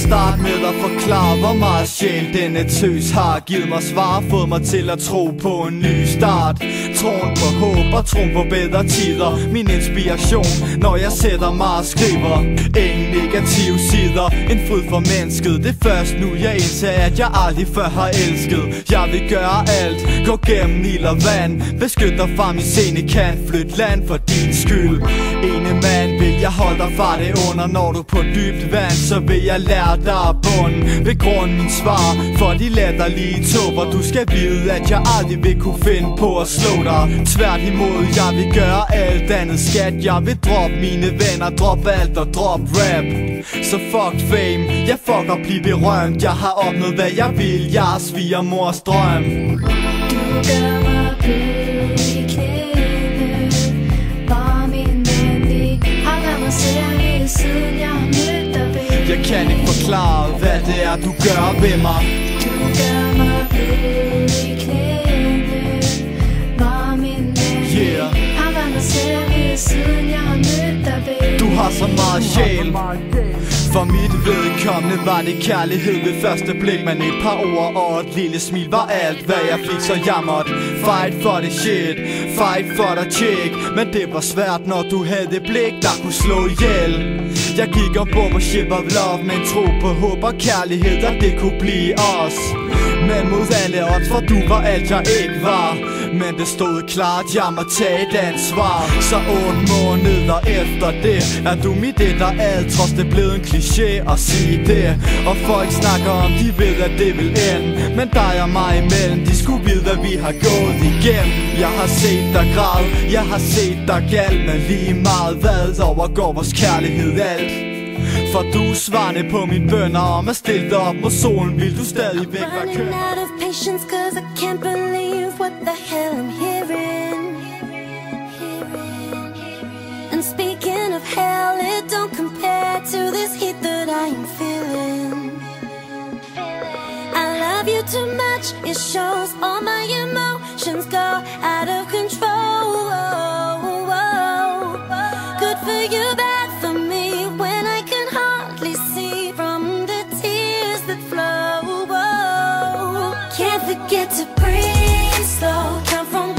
starte med at forklare, hvor meget sjæl denne tøs har givet mig svar, fået mig til at tro på en ny start. Troen på håb og troen på bedre tider, min inspiration, når jeg sætter mig og skriver. Ingen negative sider, en fryd for mennesket. Det er først nu jeg indser, at jeg aldrig før har elsket. Jeg vil gøre alt, gå gennem ild og vand, beskyt dig fra min scenekant, flyt land for din skyld. Ene mand vil jeg holde dig fra det under, når du på dybt vand, så vil jeg lære dig at bunde. Begrund min svar for de latterlige tåber. Du skal vide, at jeg aldrig vil kunne finde på at slå dig. Tværtimod, jeg vil gøre alt andet skat. Jeg vil droppe mine venner, drop alt og drop rap. Så fuck fame, jeg fuck og blive berømt. Jeg har opnået hvad jeg vil, jeg er svigermors drøm. Du gør mig blød i knæene, bare min ven. Vi har været mig seriøs, siden jeg mødte dig, baby. Jeg kan ikke forklare, hvad det er du gør ved mig. Du gør mig blød i knæene, bare min ven. Yeah. Har været mig seriøs, siden jeg mødte dig, baby. Du har så meget sjæl. For mit vedkommende var det kærlighed ved første blik, men et par ord og et lille smil var alt, hvad jeg fik, så jeg måtte fight for det shit, fight for the chick. Men det var svært, når du havde det blik, der kunne slå ihjel. Jeg gik op på ship of love, men tro på håb og kærlighed, og det kunne blive os. Men mod alle odds, for du var alt jeg ikke var. Men det stod klart, jeg må tage et ansvar. Så 8 måneder efter det er du mit et og alt, trods det blev en kliché at sige det. Og folk snakker om, de ved at det vil ende, men dig og mig imellem, de skulle vide hvad vi har gået igennem. Jeg har set dig græde, jeg har set dig gal, men lige meget hvad overgår vores kærlighed alt. For du er svarende på mine bønner om at stille dig op mod solen, vil du stadigvæk være køn. Running out of patience, cause I can't believe what the hell I'm hearing. And speaking of hell, it don't compare to this heat that I am feeling. I love you too much, it shows all my emotions go out of control. Good for you, bad for me, when I can hardly see from the tears that flow. Can't forget to breathe slow, count from